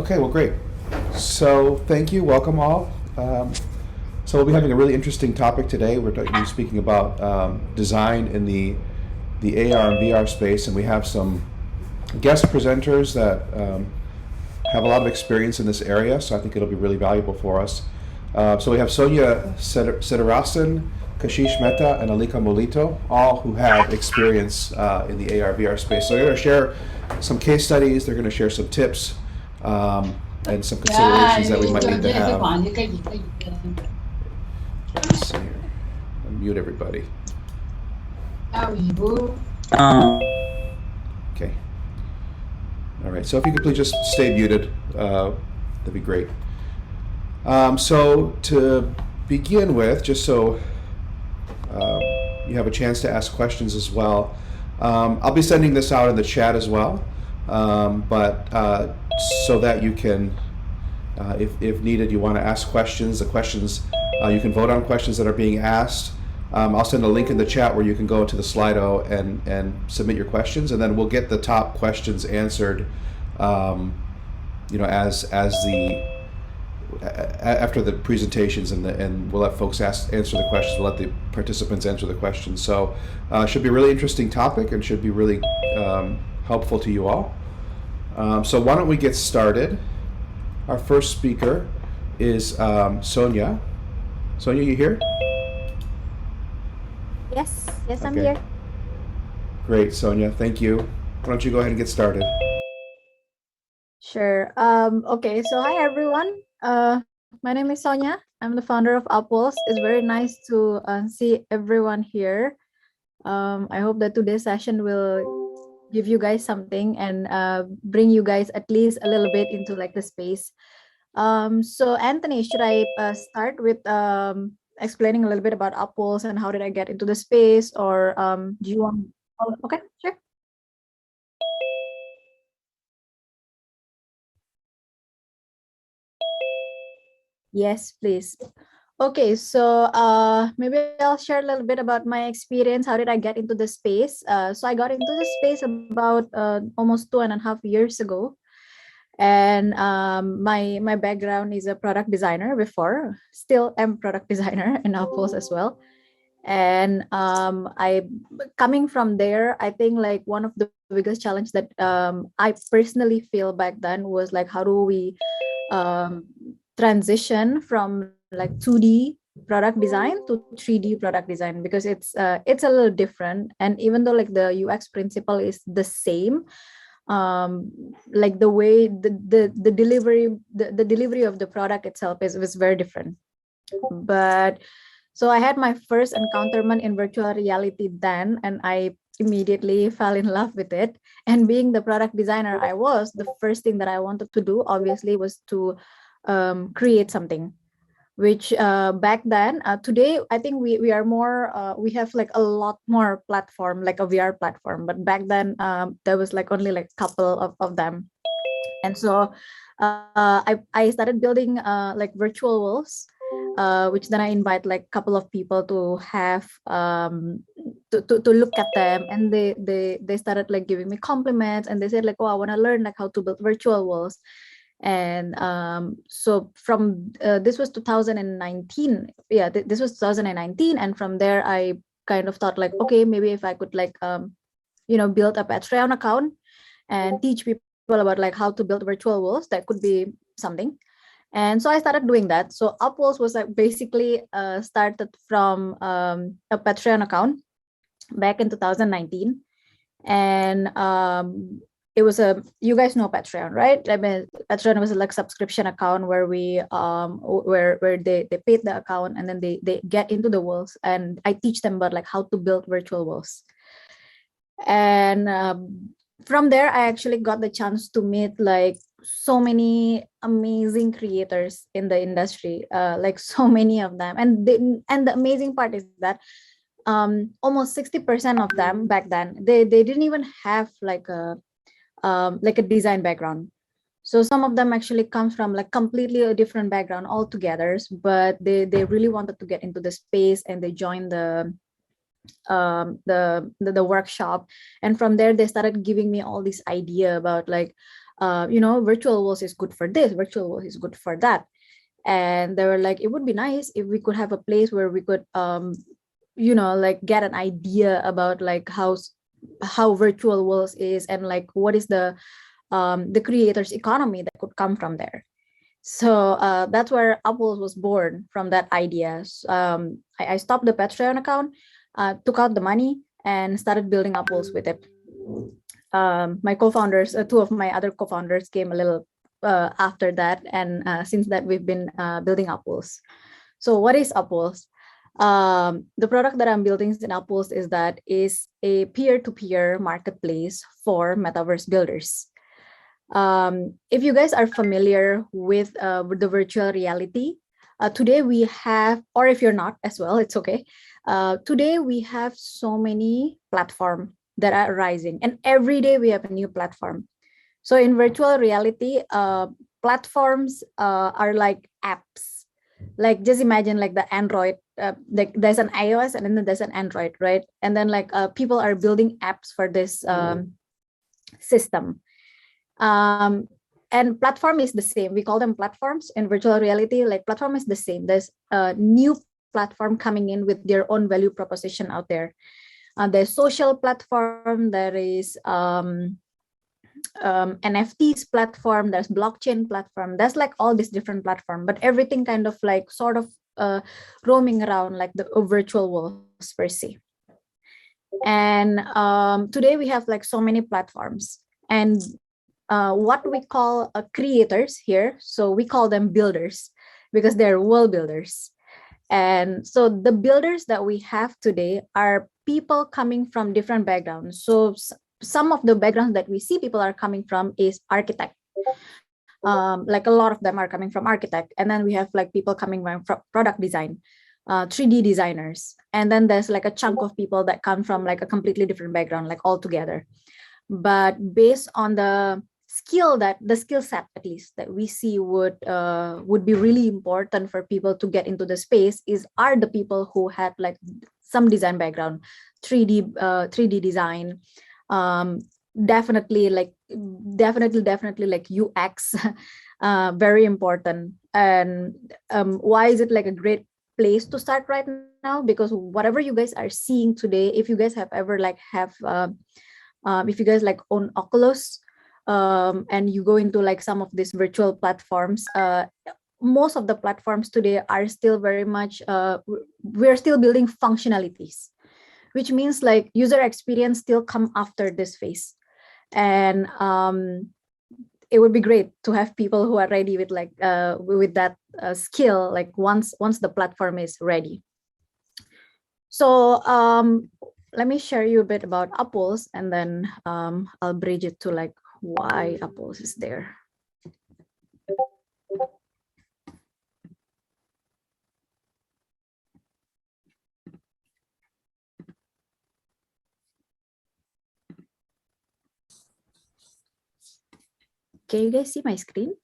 Okay, well, great. So thank you. Welcome all. So we'll be having a really interesting topic today. We're speaking about design in the AR and VR space, and we have some guest presenters that have a lot of experience in this area. So I think it'll be really valuable for us. So we have Sonya Seddarasan, Kashish Mehta, and Alica Molito, all who have experience in the AR VR space. So they're going to share some case studies. They're going to share some tips and some considerations that we might need to have. Let's see here. Unmute everybody. Okay. All right. So if you could please just stay muted, that'd be great. So to begin with, just so you have a chance to ask questions as well, I'll be sending this out in the chat as well, but so that you can, if needed, you want to ask questions, you can vote on questions that are being asked. I'll send a link in the chat where you can go to the Slido and submit your questions, and then we'll get the top questions answered, after the presentations, and we'll let folks answer the questions. We'll let the participants answer the questions. So it should be a really interesting topic and should be really helpful to you all. So why don't we get started? Our first speaker is Sonya. Sonya, you here? Yes, Okay. I'm here. Great, Sonya, thank you. Why don't you go ahead and get started? Sure. Okay, so hi everyone. My name is Sonya. I'm the founder of ADPList. It's very nice to see everyone here. I hope that today's session will give you guys something and bring you guys at least a little bit into like the space. So Anthony, should I start with explaining a little bit about ADPList and how did I get into the space, or do you want? Oh, okay, sure. Yes, please. Okay, so maybe I'll share a little bit about my experience. How did I get into the space? So I got into the space about almost 2.5 years ago. And my background is a product designer before, still am product designer in ADPList as well. And I coming from there, I think like one of the biggest challenge that I personally feel back then was like, how do we transition from like 2D product design to 3D product design, because it's a little different. And even though like the UX principle is the same, like the way the delivery of the product itself was very different. But so I had my first encounterment in virtual reality then, and I immediately fell in love with it. And being the product designer I was, the first thing that I wanted to do obviously was to create something, which back then, today I think we are more, we have like a lot more platform, like a VR platform, but back then there was like only like a couple of them. And so I started building like virtual walls, which then I invite like a couple of people to have to look at them, and they started like giving me compliments, and they said like, oh, I want to learn like how to build virtual walls. And so from this was 2019, yeah, this was 2019, and from there I kind of thought like, okay, maybe if I could like build a Patreon account and teach people about like how to build virtual walls, that could be something. And so I started doing that. So ADPList was like basically started from a Patreon account back in 2019. And it was you guys know Patreon, right? I mean, Patreon was like subscription account where we where they paid the account, and then they get into the walls, and I teach them about like how to build virtual walls. And from there I actually got the chance to meet like so many amazing creators in the industry, like so many of them. And the amazing part is that almost 60% of them back then, they didn't even have like a design background. So some of them actually come from like completely a different background altogether, but they really wanted to get into the space, and they joined the workshop. And from there they started giving me all this idea about like virtual walls is good for this, virtual wall is good for that. And they were like, it would be nice if we could have a place where we could like get an idea about like how virtual walls is, and like what is the creators economy that could come from there. So that's where Apples was born, from that idea. I stopped the Patreon account, took out the money, and started building Apples with it. My co-founders, two of my other co-founders came a little after that, and since that we've been building Apples. So what is Apples? The product that I'm building in Apples is a peer-to-peer marketplace for metaverse builders. If you guys are familiar with the virtual reality, today we have, or if you're not as well, it's okay. Today we have so many platforms that are rising, and every day we have a new platform. So in virtual reality, platforms are like apps. Like just imagine like the Android, like there's an iOS and then there's an Android, right? And then like people are building apps for this system. And platform is the same. We call them platforms in virtual reality. Like platform is the same. There's a new platform coming in with their own value proposition out there. There's social platform. There is NFTs platform. There's blockchain platform. There's like all these different platform, but everything kind of like sort of roaming around like the virtual walls per se. And today we have like so many platforms, and what we call creators here. So we call them builders because they're world builders. And so the builders that we have today are people coming from different backgrounds. So some of the backgrounds that we see people are coming from is architect. Like a lot of them are coming from architect. And then we have like people coming from product design, 3D designers. And then there's like a chunk of people that come from like a completely different background, like all together. But based on the skill set at least that we see would be really important for people to get into the space are the people who had like some design background, 3D design, definitely like UX, very important. And why is it like a great place to start right now? Because whatever you guys are seeing today, if you guys have ever like if you guys like own Oculus, and you go into like some of these virtual platforms, most of the platforms today are still very much, we're still building functionalities, which means like user experience still come after this phase. And it would be great to have people who are ready with like with that skill, like once the platform is ready. So let me share you a bit about Apples, and then I'll bridge it to like why Apples is there. Can you guys see my screen?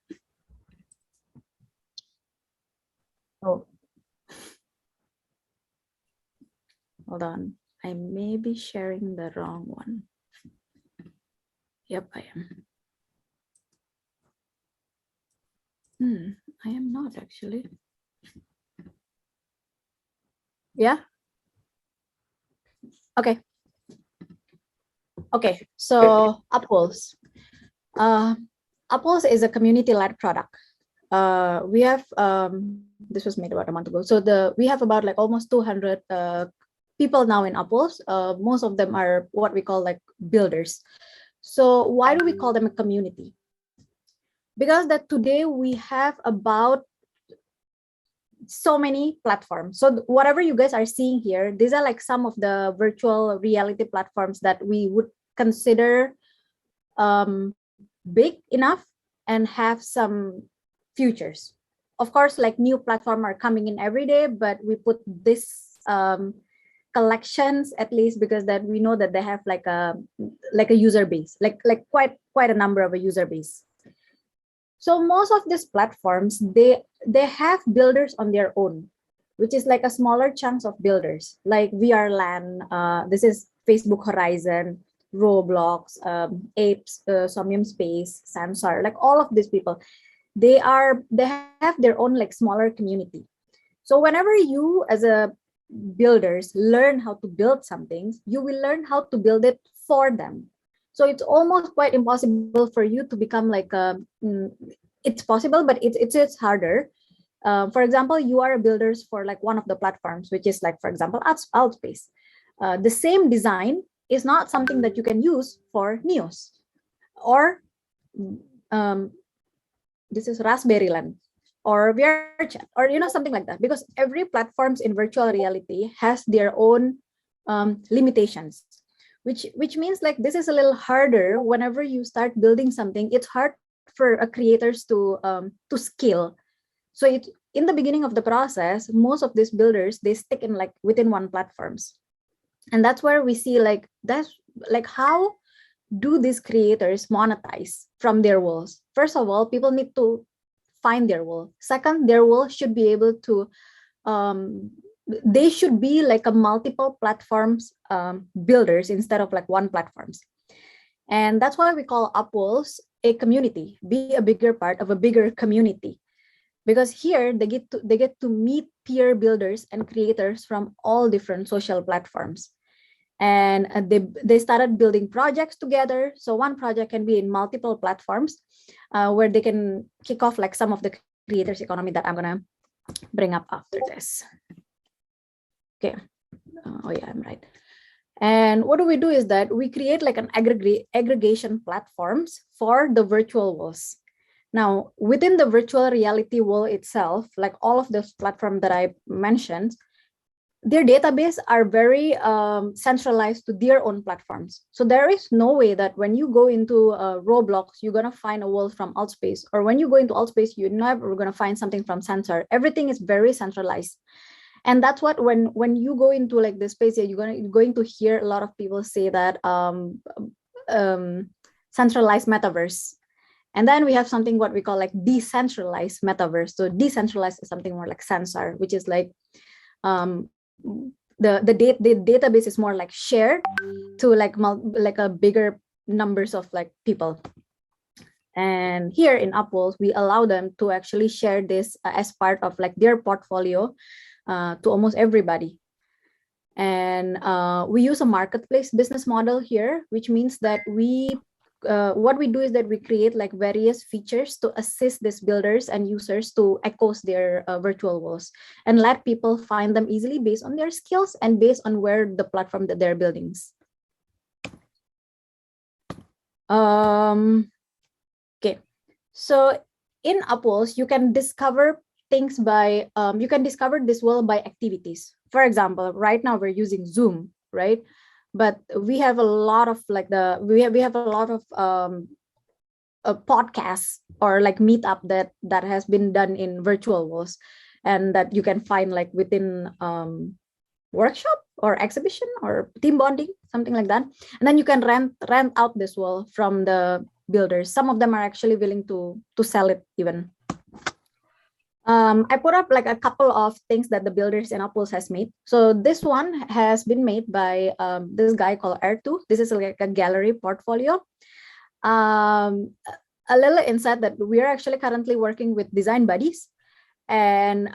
Oh, hold on. I may be sharing the wrong one. Yep, I am. I am not actually. Yeah. Okay. Okay. So Apples. Apples is a community-led product. We have this was made about a month ago. So we have about like almost 200 people now in Apples. Most of them are what we call like builders. So why do we call them a community? Because that today we have about so many platforms. So whatever you guys are seeing here, these are like some of the virtual reality platforms that we would consider big enough and have some futures. Of course, like new platforms are coming in every day, but we put this collections at least because that we know that they have like a user base, like quite a number of a user base. So most of these platforms, they have builders on their own, which is like a smaller chunks of builders, like VR Land. This is Facebook Horizon, Roblox, Apes, Somnium Space, Samsar, like all of these people, they have their own like smaller community. So whenever you as a builders learn how to build something, you will learn how to build it for them. So it's almost quite impossible for you to become like it's possible, but it's harder. For example, you are builders for like one of the platforms, which is like, for example, Outspace. The same design is not something that you can use for Neos or this is Raspberry Land or VRChat or something like that, because every platforms in virtual reality has their own limitations, which means like this is a little harder. Whenever you start building something, it's hard for creators to scale. So in the beginning of the process, most of these builders, they stick in like within one platforms, and that's where we see like that's like how do these creators monetize from their walls? First of all, people need to find their wall. Second, their wall should be able to they should be like a multiple platforms builders instead of like one platforms. And that's why we call Upwalls a community, be a bigger part of a bigger community, because here they get to meet peer builders and creators from all different social platforms. And they started building projects together. So one project can be in multiple platforms where they can kick off like some of the creators economy that I'm gonna bring up after this. Okay. Oh yeah, I'm right. And what do we do is that we create like an aggregation platforms for the virtual walls. Now, within the virtual reality wall itself, like all of those platforms that I mentioned, their database are very centralized to their own platforms. So there is no way that when you go into Roblox, you're going to find a wall from Altspace, or when you go into Altspace, you're never going to find something from Sensor. Everything is very centralized. And that's what when you go into like the space, you're going to hear a lot of people say that centralized metaverse. And then we have something what we call like decentralized metaverse. So decentralized is something more like Sensor, which is like the database is more like shared to like a bigger numbers of like people. And here in Upwalls, we allow them to actually share this as part of like their portfolio to almost everybody. And we use a marketplace business model here, which means that what we do is that we create like various features to assist these builders and users to echo their virtual walls and let people find them easily based on their skills and based on where the platform that they're building. Okay, so in Upwalls, you can discover things by you can discover this wall by activities. For example, right now we're using Zoom, right? But we have a lot of like we have a lot of podcasts or like meetup that has been done in virtual walls, and that you can find like within workshop or exhibition or team bonding, something like that. And then you can rent out this wall from the builders. Some of them are actually willing to sell it even. I put up like a couple of things that the builders in Upwalls has made. So this one has been made by this guy called R2. This is like a gallery portfolio. A little insight that we are actually currently working with design buddies, and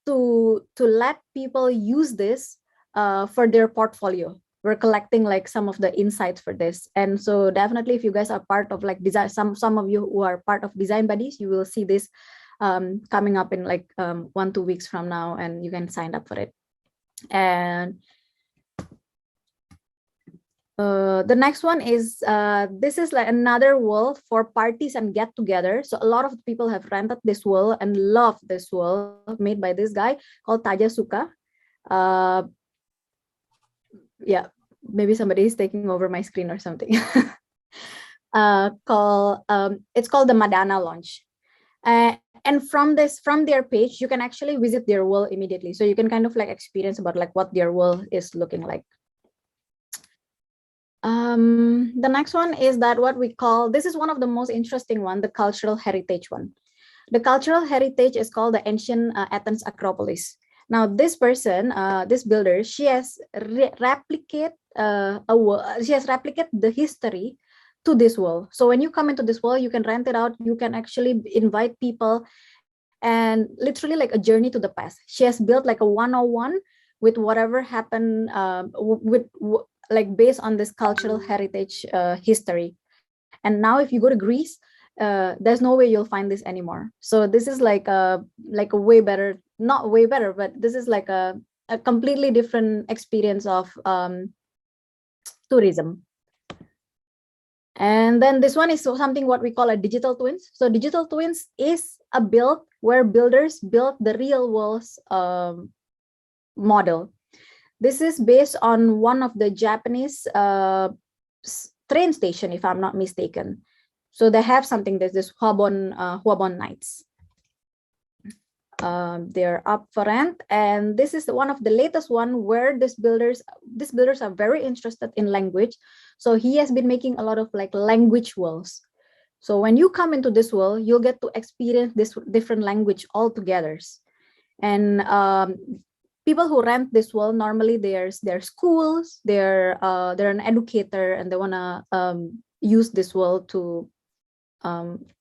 to let people use this for their portfolio. We're collecting like some of the insights for this. And so definitely if you guys are part of like design, some of you who are part of design buddies, you will see this coming up in like 1-2 weeks from now, and you can sign up for it. And the next one is this is like another wall for parties and get together. So a lot of people have rented this wall and love this wall made by this guy called Taja Suka. Yeah, maybe somebody is taking over my screen or something. It's called the Madana Launch. And from their page, you can actually visit their wall immediately. So you can kind of like experience about like what their wall is looking like. The next one is that what we call, this is one of the most interesting one, the cultural heritage one. The cultural heritage is called the ancient Athens Acropolis. Now this person, this builder, she has she has replicate the history to this world. So when you come into this world, you can rent it out. You can actually invite people, and literally like a journey to the past. She has built like a 101 with whatever happened, like based on this cultural heritage history. And now if you go to Greece, there's no way you'll find this anymore. So this is like a way better, not way better, but this is like a completely different experience of tourism. And then this one is something what we call a digital twins. So digital twins is a build where builders build the real world's model. This is based on one of the Japanese train station, if I'm not mistaken. So they have something, there's this Huabon Nights. They're up for rent, and this is one of the latest one where these builders are very interested in language. So he has been making a lot of like language worlds. So when you come into this world, you'll get to experience this different language altogether. And people who rent this world, normally they're schools, they're an educator, and they wanna use this world to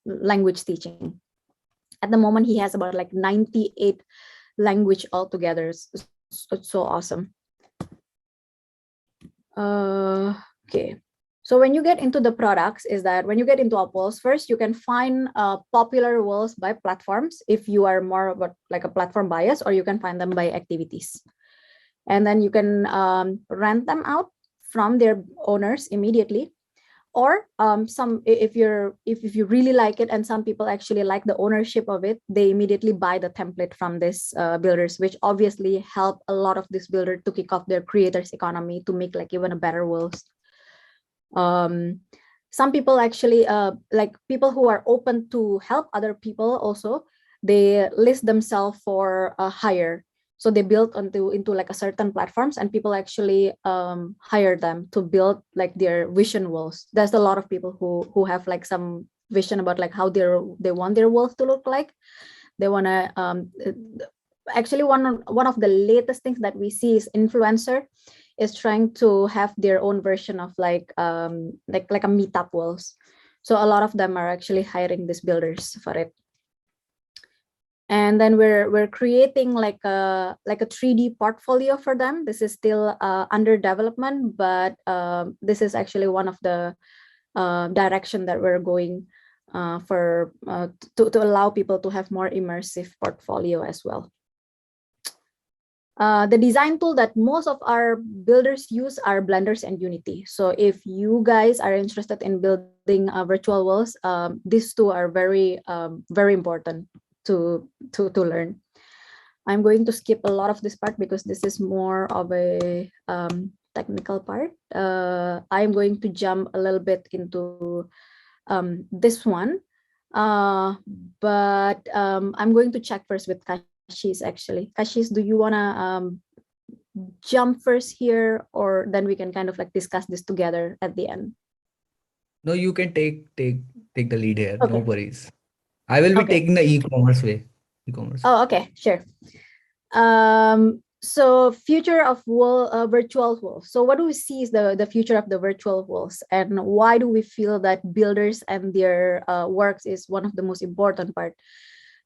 language teaching. At the moment, he has about like 98 language altogether. It's so awesome. Okay. So when you get into the products, is that when you get into Upworld, first you can find popular roles by platforms if you are more about like a platform bias, or you can find them by activities. And then you can rent them out from their owners immediately. Or if you really like it, and some people actually like the ownership of it, they immediately buy the template from this builders, which obviously help a lot of this builder to kick off their creators economy to make like even a better world. Some people actually like people who are open to help other people also, they list themselves for a hire. So they build into like a certain platforms, and people actually hire them to build like their vision walls. There's a lot of people who have like some vision about like how they want their walls to look like. They want to actually one of the latest things that we see is influencer is trying to have their own version of like a meetup walls. So a lot of them are actually hiring these builders for it. And then we're creating like a 3D portfolio for them. This is still under development, but this is actually one of the direction that we're going to allow people to have more immersive portfolio as well. The design tool that most of our builders use are Blenders and Unity. So if you guys are interested in building virtual worlds, these two are very important to learn. I'm going to skip a lot of this part because this is more of a technical part. I'm going to jump a little bit into this one, but I'm going to check first with Kashish actually. Kashish, do you wanna jump first here, or then we can kind of like discuss this together at the end? No, you can take the lead here. Okay. No worries. I will be taking the e-commerce way. Oh, okay, sure. So future of virtual worlds. So what do we see is the future of the virtual worlds, and why do we feel that builders and their works is one of the most important part?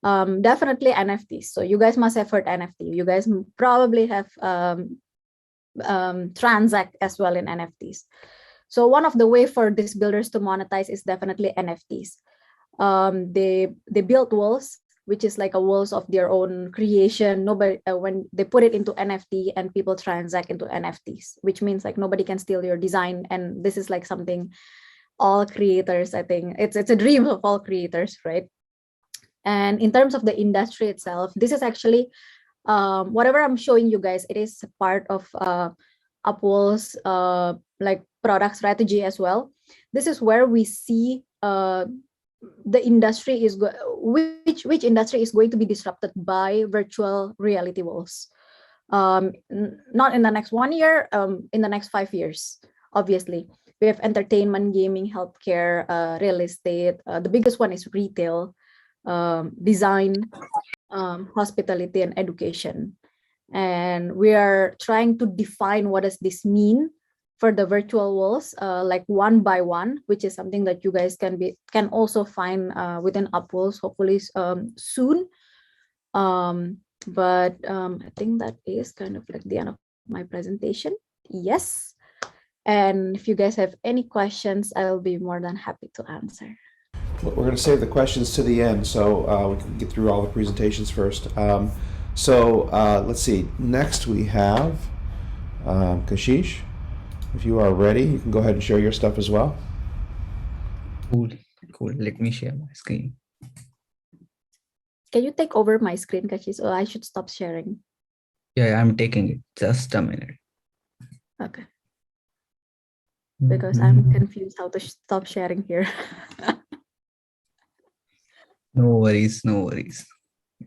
Definitely NFTs. So you guys must have heard NFT. You guys probably have transact as well in NFTs. So one of the way for these builders to monetize is definitely NFTs. They build walls, which is like a walls of their own creation. Nobody when they put it into NFT and people transact into NFTs, which means like nobody can steal your design. And this is like something all creators, I think it's a dream of all creators, right? And in terms of the industry itself, this is actually whatever I'm showing you guys, it is part of Upworld's like product strategy as well. This is where we see the industry is which industry is going to be disrupted by virtual reality walls. Not in the next 1 year, in the next 5 years. Obviously, we have entertainment, gaming, healthcare, real estate. The biggest one is retail, design, hospitality, and education. And we are trying to define what does this mean for the virtual walls, like one by one, which is something that you guys can also find within Upwalls, hopefully soon. I think that is kind of like the end of my presentation. Yes. And if you guys have any questions, I will be more than happy to answer. We're going to save the questions to the end, so we can get through all the presentations first. Let's see. Next we have Kashish. If you are ready, you can go ahead and share your stuff as well. Cool. Let me share my screen. Can you take over my screen, Kashish, or I should stop sharing? Yeah, I'm taking it. Just a minute. Okay. Because I'm confused how to stop sharing here. No worries.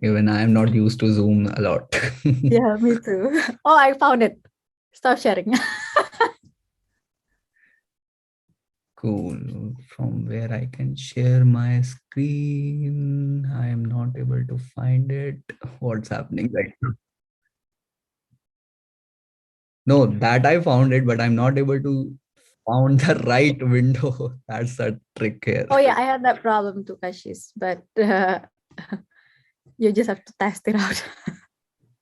Even I am not used to Zoom a lot. Yeah, me too. Oh, I found it. Stop sharing. Cool. From where I can share my screen. I am not able to find it. What's happening right now? No, that I found it, but I'm not able to found the right window. That's a trick here. Oh yeah, I had that problem too, Kashish, but you just have to test it out.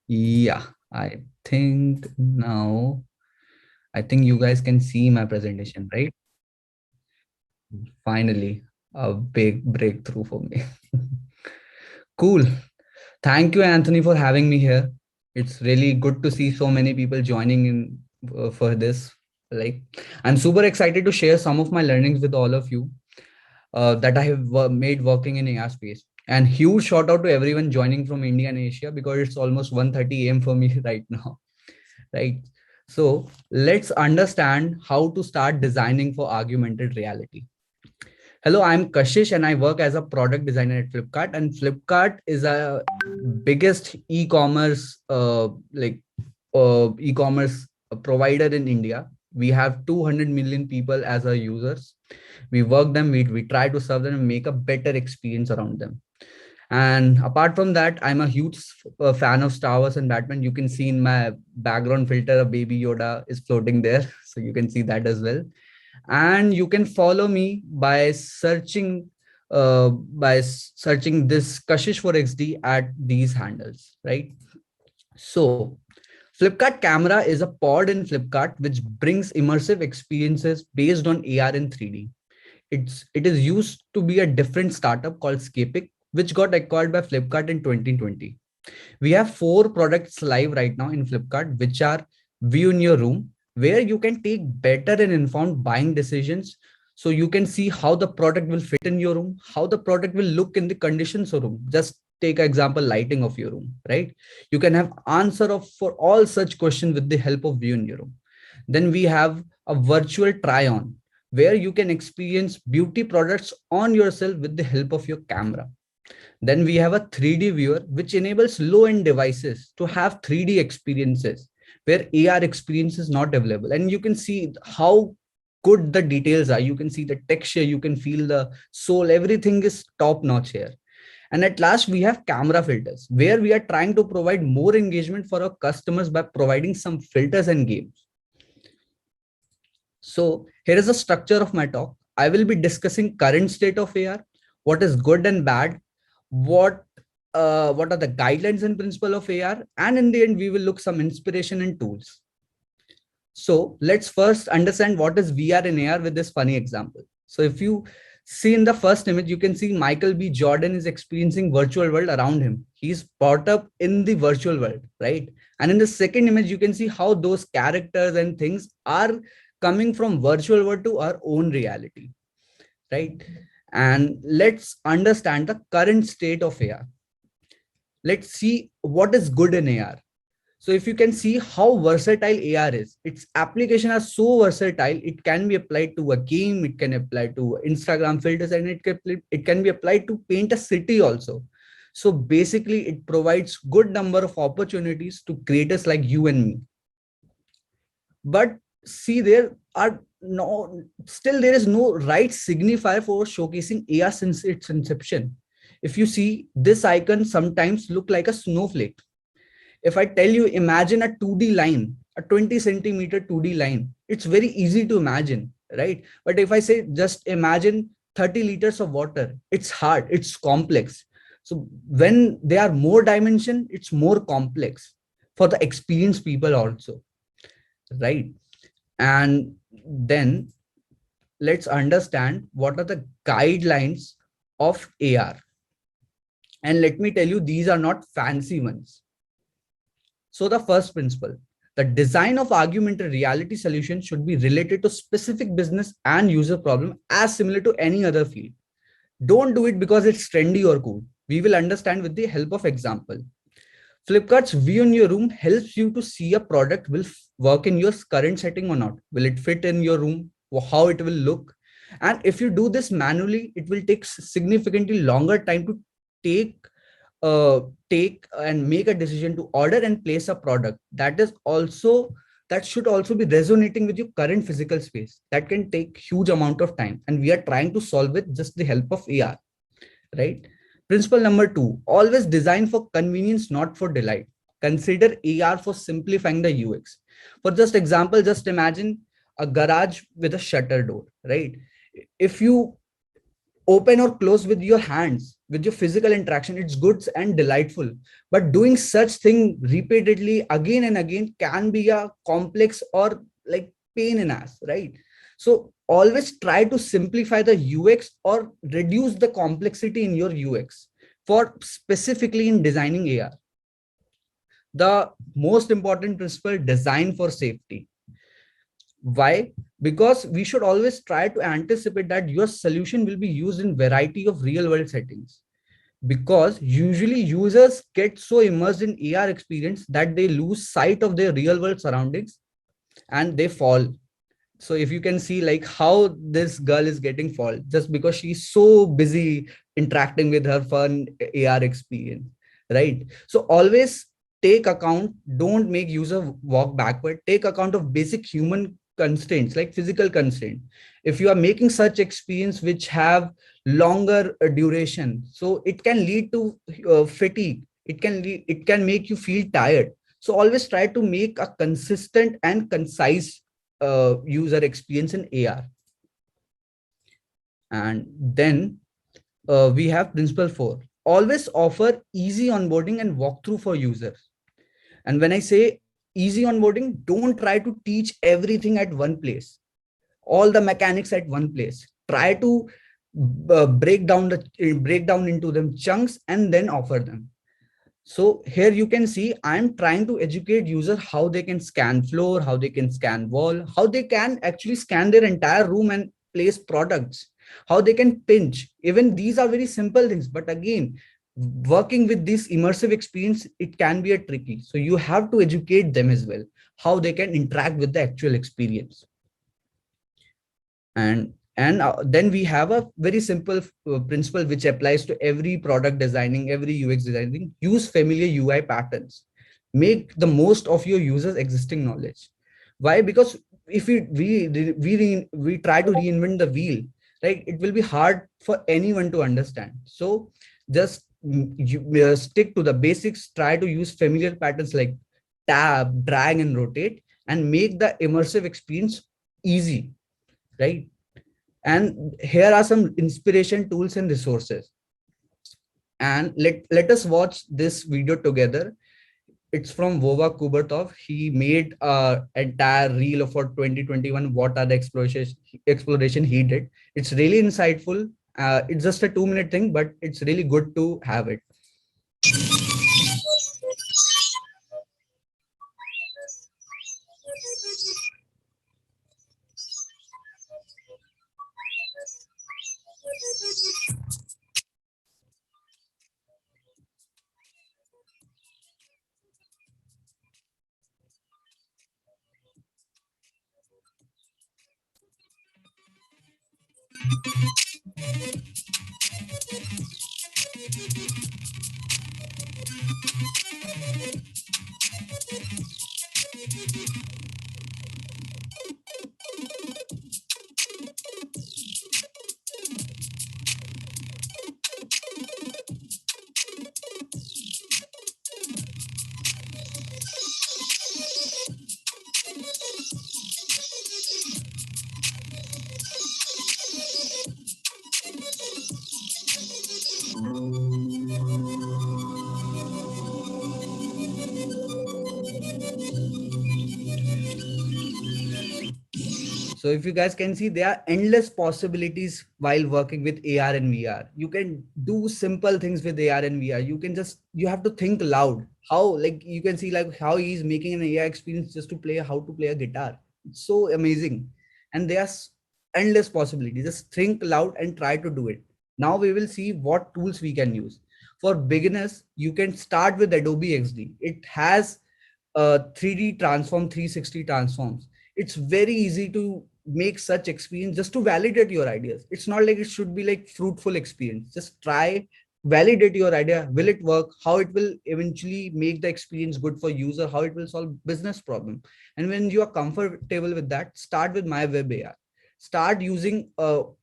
Yeah, I think now, I think you guys can see my presentation, right? Finally, a big breakthrough for me. Cool. Thank you, Anthony, for having me here. It's really good to see so many people joining in for this. Like, I'm super excited to share some of my learnings with all of you that I have made working in AR space. And huge shout out to everyone joining from India and Asia, because it's almost 1:30 a.m. for me right now. Right. So let's understand how to start designing for augmented reality. Hello, I'm Kashish and I work as a product designer at Flipkart. And Flipkart is a biggest e-commerce e-commerce provider in India. We have 200 million people as our users. We work them, we try to serve them and make a better experience around them. And apart from that, I'm a huge fan of Star Wars and Batman. You can see in my background filter, a baby Yoda is floating there. So you can see that as well. And you can follow me by searching this Kashish for XD at these handles, right? So Flipkart Camera is a pod in Flipkart which brings immersive experiences based on AR and 3D. It is used to be a different startup called Scapic, which got acquired by Flipkart in 2020. We have 4 products live right now in Flipkart, which are View in Your Room, where you can take better and informed buying decisions. So you can see how the product will fit in your room, how the product will look in the conditions of room. Just take an example, lighting of your room, right? You can have answer for all such questions with the help of View in Your Room. Then we have a virtual try on, where you can experience beauty products on yourself with the help of your camera. Then we have a 3D viewer, which enables low-end devices to have 3D experiences where AR experience is not available. And you can see how good the details are. You can see the texture, you can feel the soul, everything is top notch here. And at last, we have camera filters, where we are trying to provide more engagement for our customers by providing some filters and games. So here is the structure of my talk. I will be discussing current state of AR, what is good and bad, what are the guidelines and principle of AR, and in the end, we will look some inspiration and tools. So let's first understand what is VR and AR with this funny example. So if you see in the first image, you can see Michael B. Jordan is experiencing virtual world around him. He's brought up in the virtual world, right? And in the second image, you can see how those characters and things are coming from virtual world to our own reality, right? And let's understand the current state of AR. Let's see what is good in AR. So if you can see how versatile AR is, its applications are so versatile, it can be applied to a game, it can apply to Instagram filters, and it can be applied to paint a city also. So basically, it provides good number of opportunities to creators like you and me. But see, there is no right signifier for showcasing AR since its inception. If you see, this icon sometimes look like a snowflake. If I tell you, imagine a 2D line, a 20 centimeter 2D line, it's very easy to imagine, right? But if I say, just imagine 30 liters of water, it's hard, it's complex. So when they are more dimension, it's more complex for the experienced people also, right? And then let's understand what are the guidelines of AR. And let me tell you, these are not fancy ones. So the first principle, the design of augmented reality solution should be related to specific business and user problem as similar to any other field. Don't do it because it's trendy or cool. We will understand with the help of example. Flipkart's view in your room helps you to see a product will work in your current setting or not. Will it fit in your room? How it will look? And if you do this manually, it will take significantly longer time to take take and make a decision to order and place a product. That should also be resonating with your current physical space. That can take huge amount of time, and we are trying to solve it just the help of AR, right? Principle number 2, always design for convenience, not for delight. Consider AR for simplifying the UX. For just example, just imagine a garage with a shutter door, right? If you open or close with your hands, with your physical interaction, it's good and delightful. But doing such thing repeatedly again and again can be a complex or like pain in ass, right? So always try to simplify the UX or reduce the complexity in your UX for specifically in designing AR. The most important principle, design for safety. Why? Because we should always try to anticipate that your solution will be used in variety of real world settings. Because usually users get so immersed in AR experience that they lose sight of their real world surroundings and they fall. So if you can see like how this girl is getting fall just because she's so busy interacting with her fun AR experience, right? So always take account, don't make user walk backward, take account of basic human constraints like physical constraint. If you are making such experience which have longer duration, so it can lead to fatigue, it can make you feel tired. So always try to make a consistent and concise user experience in AR. And then we have principle 4, always offer easy onboarding and walkthrough for users. And when I say easy onboarding, don't try to teach everything at one place, all the mechanics at one place. Try to break down into them chunks and then offer them. So here you can see I'm trying to educate user how they can scan floor, how they can scan wall, how they can actually scan their entire room and place products, how they can pinch. Even these are very simple things, but again, working with this immersive experience, it can be a tricky. So you have to educate them as well, how they can interact with the actual experience. And then we have a very simple principle which applies to every product designing, every UX designing. Use familiar UI patterns. Make the most of your users' existing knowledge. Why? Because if we try to reinvent the wheel, right, it will be hard for anyone to understand. So just stick to the basics. Try to use familiar patterns like tab, drag, and rotate, and make the immersive experience easy, right? And here are some inspiration tools and resources. And let us watch this video together. It's from Vova Kubertov. He made an entire reel for 2021. What are the exploration he did? It's really insightful. It's just a 2-minute thing, but it's really good to have it. So if you guys can see, there are endless possibilities while working with AR and VR. You can do simple things with AR and VR. You have to think loud. How, like, you can see like how he's making an AI experience just to play, how to play a guitar. It's so amazing. And there's endless possibilities. Just think loud and try to do it. Now we will see what tools we can use. For beginners, you can start with Adobe XD. It has 3D transform, 360 transforms. It's very easy to make such experience just to validate your ideas. It's not like it should be like fruitful experience. Just try, validate your idea. Will it work? How it will eventually make the experience good for user? How it will solve business problem? And when you are comfortable with that, start with my web AR. Start using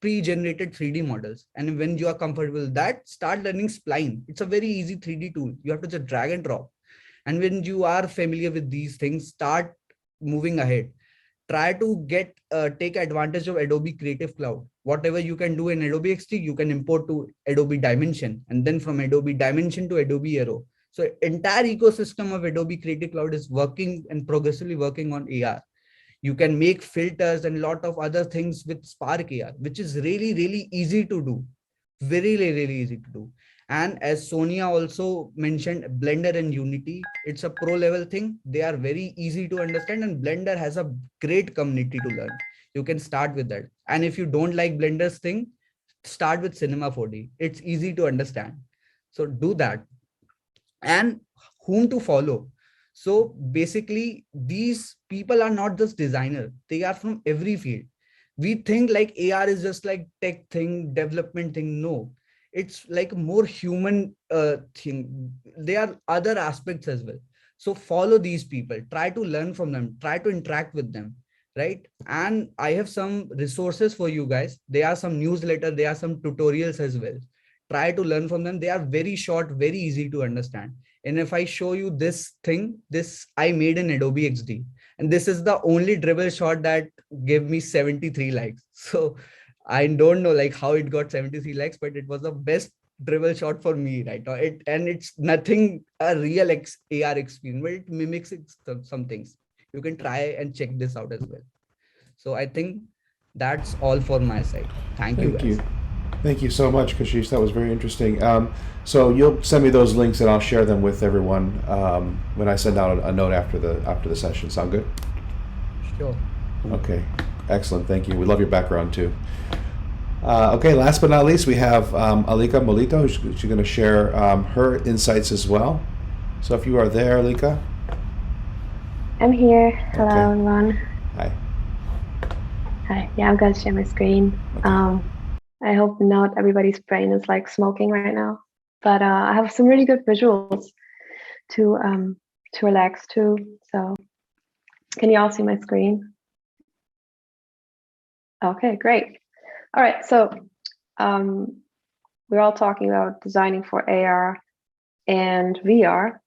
pre-generated 3D models. And when you are comfortable with that, start learning Spline. It's a very easy 3D tool. You have to just drag and drop. And when you are familiar with these things, start moving ahead. Try to take advantage of Adobe Creative Cloud. Whatever you can do in Adobe XD, you can import to Adobe Dimension, and then from Adobe Dimension to Adobe Aero. So entire ecosystem of Adobe Creative Cloud is working and progressively working on AR. You can make filters and a lot of other things with Spark AR, which is really, really easy to do. Very, really easy to do. And as Sonia also mentioned, Blender and Unity, it's a pro level thing. They are very easy to understand, and Blender has a great community to learn. You can start with that. And if you don't like Blender's thing, start with Cinema 4D. It's easy to understand. So do that. And whom to follow. So basically, these people are not just designers. They are from every field. We think like AR is just like tech thing, development thing. No, it's like a more human thing. There are other aspects as well. So follow these people, try to learn from them, try to interact with them, right? And I have some resources for you guys. There are some newsletters, there are some tutorials as well. Try to learn from them. They are very short, very easy to understand. And if I show you this thing, this I made in Adobe XD, and this is the only dribble shot that gave me 73 likes. So I don't know like how it got 73 likes, but it was the best dribble shot for me right now. And it's nothing a real AR experience, but it mimics some things. You can try and check this out as well. So I think that's all for my side. Thank you guys. Thank you so much, Kashish. That was very interesting. So you'll send me those links and I'll share them with everyone when I send out a note after the session. Sound good? Sure. Okay. Excellent. Thank you. We love your background too. Okay. Last but not least, we have Alica Molito. She's going to share her insights as well. So if you are there, Alika. I'm here. Hello, Okay. everyone. Hi. Hi. Yeah, I'm going to share my screen. Okay. I hope not everybody's brain is like smoking right now, but I have some really good visuals to relax to. So can you all see my screen? Okay, great. All right, so we're all talking about designing for AR and VR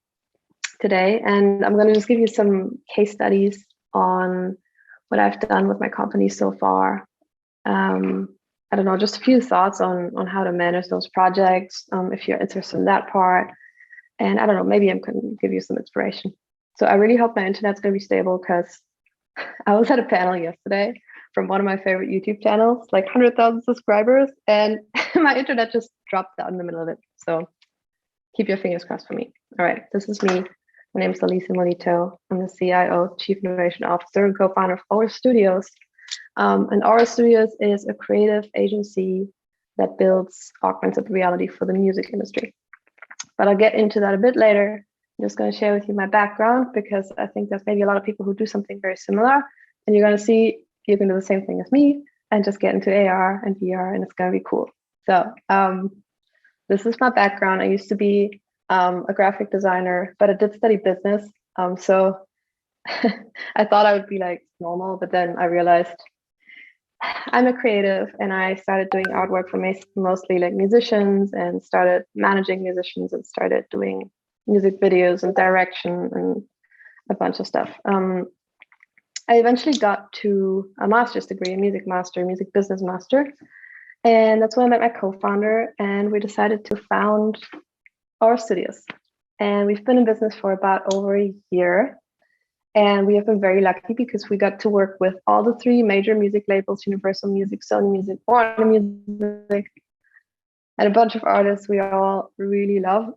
today, and I'm going to just give you some case studies on what I've done with my company so far. I don't know, just a few thoughts on how to manage those projects, if you're interested in that part. And I don't know, maybe I can give you some inspiration. So I really hope my internet's going to be stable, because I was at a panel yesterday from one of my favorite YouTube channels, like 100,000 subscribers, and my internet just dropped out in the middle of it. So keep your fingers crossed for me. All right, this is me. My name is Alica Molito. I'm the CIO, Chief Innovation Officer, and co-founder of Aura Studios. And Aura Studios is a creative agency that builds augmented reality for the music industry. But I'll get into that a bit later. I'm just going to share with you my background, because I think there's maybe a lot of people who do something very similar, and you're going to see you can do the same thing as me and just get into AR and VR, and it's going to be cool. So this is my background. I used to be a graphic designer, but I did study business. So I thought I would be like normal, but then I realized I'm a creative, and I started doing artwork for mostly like musicians, and started managing musicians, and started doing music videos and direction and a bunch of stuff. I eventually got to a master's degree, a music master, music business master. And that's when I met my co-founder, and we decided to found Aura Studios. And we've been in business for about over a year. And we have been very lucky because we got to work with all the 3 major music labels: Universal Music, Sony Music, Warner Music, and a bunch of artists we all really love.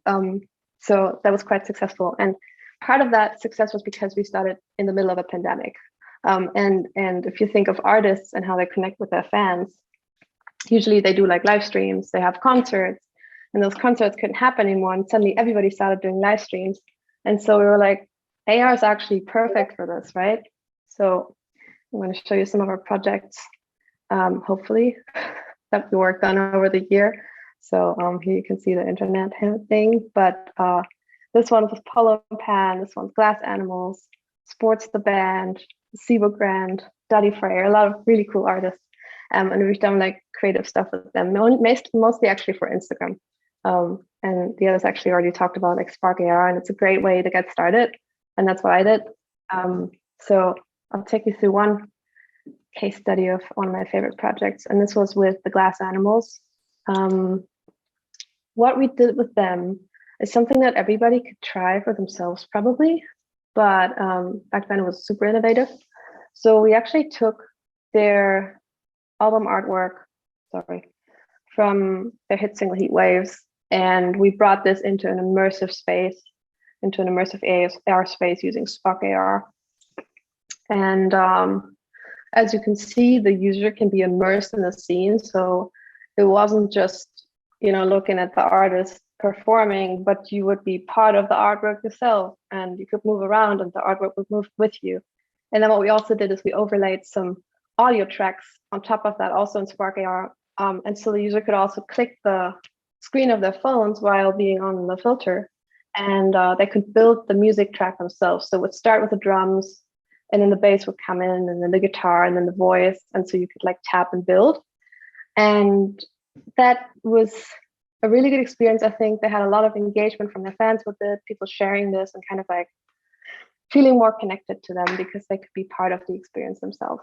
So that was quite successful. And part of that success was because we started in the middle of a pandemic. And if you think of artists and how they connect with their fans, usually they do like live streams, they have concerts, and those concerts couldn't happen anymore. And suddenly everybody started doing live streams. And so we were like, AR is actually perfect for this, right? So I'm going to show you some of our projects, hopefully, that we worked on over the year. So here you can see the internet thing, but this one was Polo Pan, this one's Glass Animals, Sports the Band, Sibo Grand, Daddy Fryer, a lot of really cool artists. And we've done like creative stuff with them, mostly actually for Instagram. And the others actually already talked about like Spark AR, and it's a great way to get started. And that's what I did. So I'll take you through one case study of one of my favorite projects. And this was with the Glass Animals. What we did with them is something that everybody could try for themselves probably, but back then it was super innovative. So we actually took their album artwork, from their hit single Heat Waves, and we brought this into an immersive space, into an immersive AR space using Spark AR. And as you can see, the user can be immersed in the scene. So it wasn't just, looking at the artist performing, but you would be part of the artwork yourself, and you could move around and the artwork would move with you. And then what we also did is we overlaid some audio tracks on top of that, also in Spark AR. And so the user could also click the screen of their phones while being on the filter, and they could build the music track themselves. So it would start with the drums, and then the bass would come in, and then the guitar, and then the voice. And so you could like tap and build. And that was a really good experience. I think they had a lot of engagement from their fans with it, people sharing this and kind of like feeling more connected to them because they could be part of the experience themselves.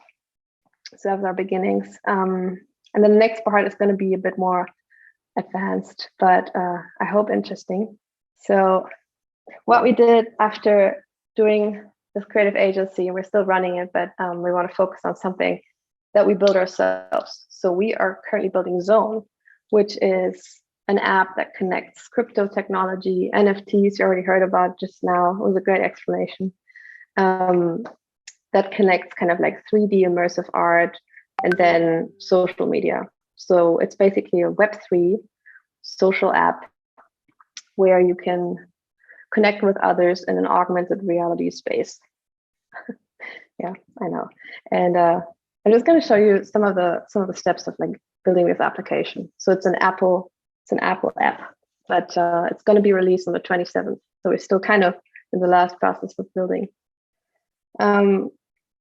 So that was our beginnings. And then the next part is going to be a bit more advanced, but I hope interesting. So what we did after doing this creative agency, we're still running it, but we want to focus on something that we build ourselves. So we are currently building Zone, which is an app that connects crypto technology, NFTs you already heard about just now. It was a great explanation. That connects kind of like 3D immersive art and then social media. So it's basically a Web3 social app where you can connect with others in an augmented reality space. Yeah, I know. And I'm just going to show you some of the steps of like building this application. So it's an Apple app, but it's going to be released on the 27th. So we're still kind of in the last process of building.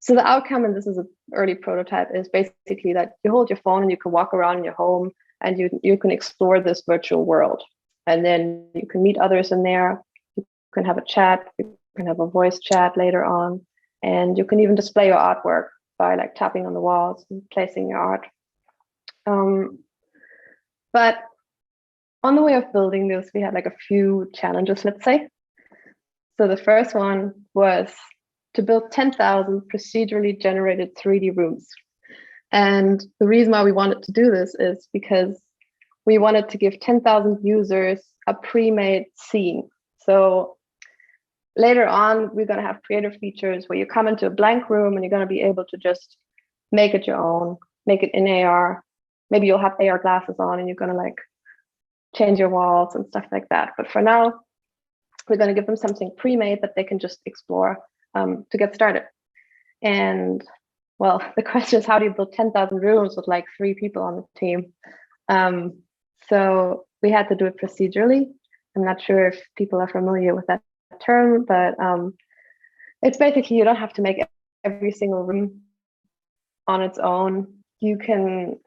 So the outcome, and this is an early prototype, is basically that you hold your phone and you can walk around in your home and you can explore this virtual world. And then you can meet others in there. You can have a chat, you can have a voice chat later on, and you can even display your artwork by like tapping on the walls and placing your art. But on the way of building this, we had like a few challenges, let's say. So the first one was to build 10,000 procedurally generated 3D rooms. And the reason why we wanted to do this is because we wanted to give 10,000 users a pre-made scene. So later on, we're going to have creative features where you come into a blank room and you're going to be able to just make it your own, make it in AR. Maybe you'll have AR glasses on and you're going to like change your walls and stuff like that. But for now, we're going to give them something pre-made that they can just explore to get started. And well, the question is, how do you build 10,000 rooms with like 3 people on the team? So we had to do it procedurally. I'm not sure if people are familiar with that term, but it's basically you don't have to make every single room on its own. You can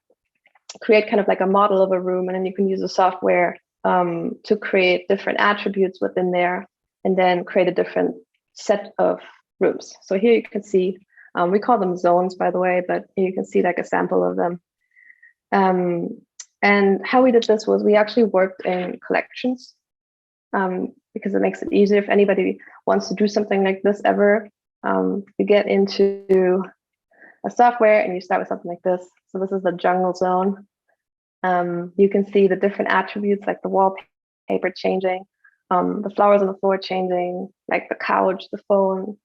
create kind of like a model of a room, and then you can use the software to create different attributes within there and then create a different set of rooms. So here you can see, we call them zones, by the way, but here you can see like a sample of them. And how we did this was we actually worked in collections because it makes it easier if anybody wants to do something like this ever. You get into a software and you start with something like this. So this is the jungle zone. You can see the different attributes like the wallpaper changing, the flowers on the floor changing, like the couch, the phone.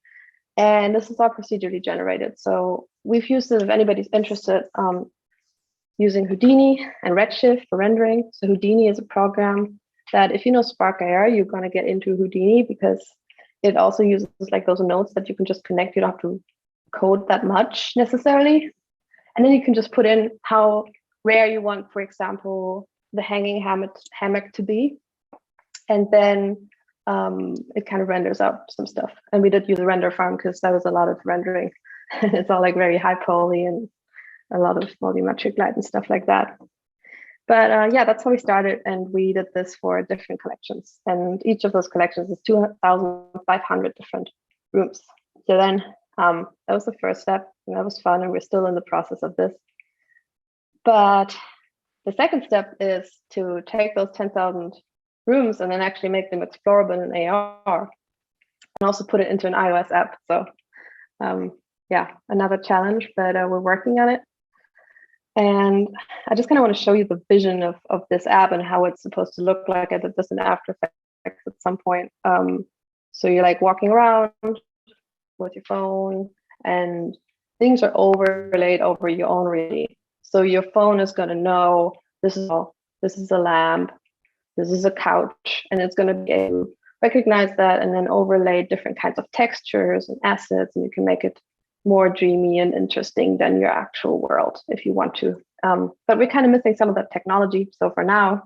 And this is all procedurally generated. So we've used it, if anybody's interested, using Houdini and Redshift for rendering. So Houdini is a program that if you know Spark AR, you're going to get into Houdini because it also uses like those nodes that you can just connect. You don't have to code that much necessarily. And then you can just put in how rare you want, for example, the hanging hammock to be. And then it kind of renders out some stuff. And we did use a render farm because that was a lot of rendering. It's all like very high poly and a lot of volumetric light and stuff like that. But yeah, that's how we started. And we did this for different collections. And each of those collections is 2,500 different rooms. So then that was the first step. And that was fun. And we're still in the process of this. But the second step is to take those 10,000 rooms and then actually make them explorable in AR and also put it into an iOS app. So yeah, another challenge, but we're working on it. And I just kind of want to show you the vision of this app and how it's supposed to look like. I did this in After Effects at some point. So you're like walking around with your phone and things are overlaid over your own reality. So your phone is going to know this is a lamp, this is a couch, and it's going to be able to recognize that and then overlay different kinds of textures and assets, and you can make it more dreamy and interesting than your actual world if you want to. But we're kind of missing some of that technology. So for now,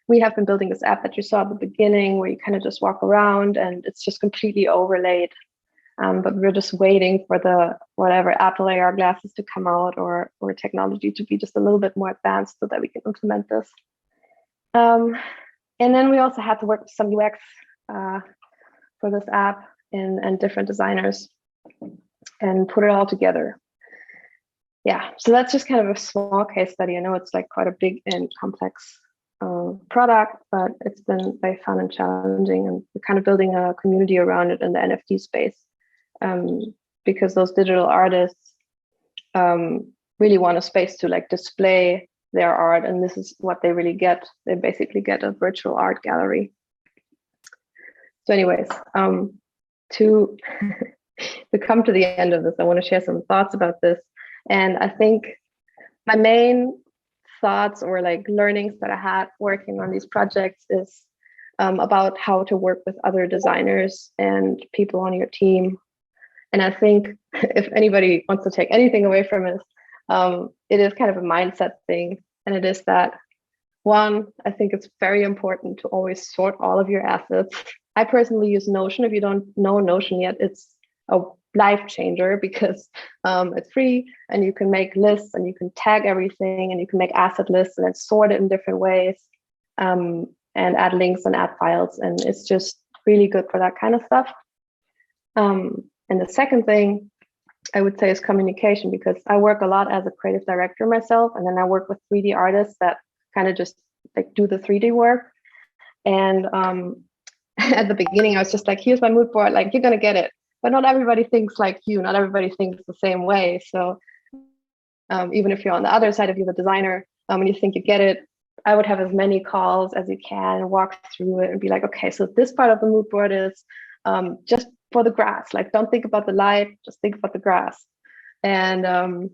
we have been building this app that you saw at the beginning where you kind of just walk around and it's just completely overlaid. But we're just waiting for the whatever Apple AR glasses to come out or technology to be just a little bit more advanced so that we can implement this. And then we also had to work with some UX for this app and different designers and put it all together. Yeah, so that's just kind of a small case study. I know it's like quite a big and complex product, but it's been very fun and challenging, and we're kind of building a community around it in the NFT space because those digital artists really want a space to like display their art, and this is what they really get. They basically get a virtual art gallery. So anyways, to come to the end of this, I want to share some thoughts about this. And I think my main thoughts or like learnings that I had working on these projects is about how to work with other designers and people on your team. And I think if anybody wants to take anything away from it, it is kind of a mindset thing. And it is that, one, I think it's very important to always sort all of your assets. I personally use Notion. If you don't know Notion yet, it's a life changer because it's free and you can make lists and you can tag everything and you can make asset lists and then sort it in different ways and add links and add files. And it's just really good for that kind of stuff. And the second thing I would say is communication, because I work a lot as a creative director myself, and then I work with 3D artists that kind of just like do the 3D work. And at the beginning, I was just like, here's my mood board, like, you're going to get it. But not everybody thinks like you, not everybody thinks the same way. So even if you're on the other side, if you're the designer, and you think you get it, I would have as many calls as you can, walk through it and be like, okay, so this part of the mood board is just for the grass. Like, don't think about the light, just think about the grass. And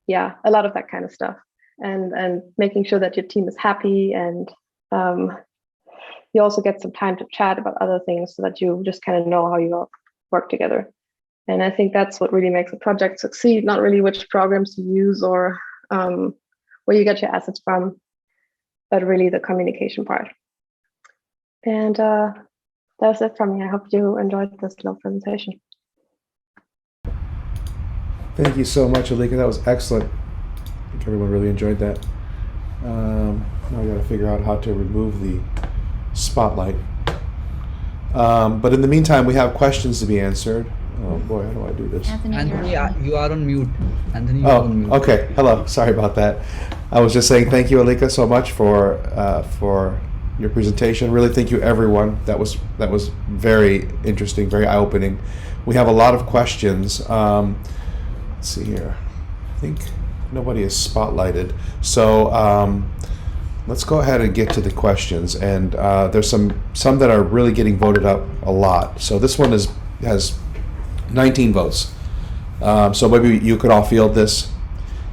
yeah, a lot of that kind of stuff. And making sure that your team is happy, and you also get some time to chat about other things so that you just kind of know how you work together. And I think that's what really makes a project succeed, not really which programs you use or where you get your assets from, but really the communication part. And that's it from me. I hope you enjoyed this little presentation. Thank you so much, Alika. That was excellent. I think everyone really enjoyed that. Now I got to figure out how to remove the spotlight. But in the meantime, we have questions to be answered. Oh boy, how do I do this? Anthony, you are on mute. Anthony, you are on mute. Okay. Hello. Sorry about that. I was just saying thank you, Alika, so much for your presentation. Really, thank you, everyone. That was very interesting, very eye-opening. We have a lot of questions. Let's see here. I think nobody is spotlighted. So let's go ahead and get to the questions. And there's some that are really getting voted up a lot. So this one has 19 votes. So maybe you could all field this.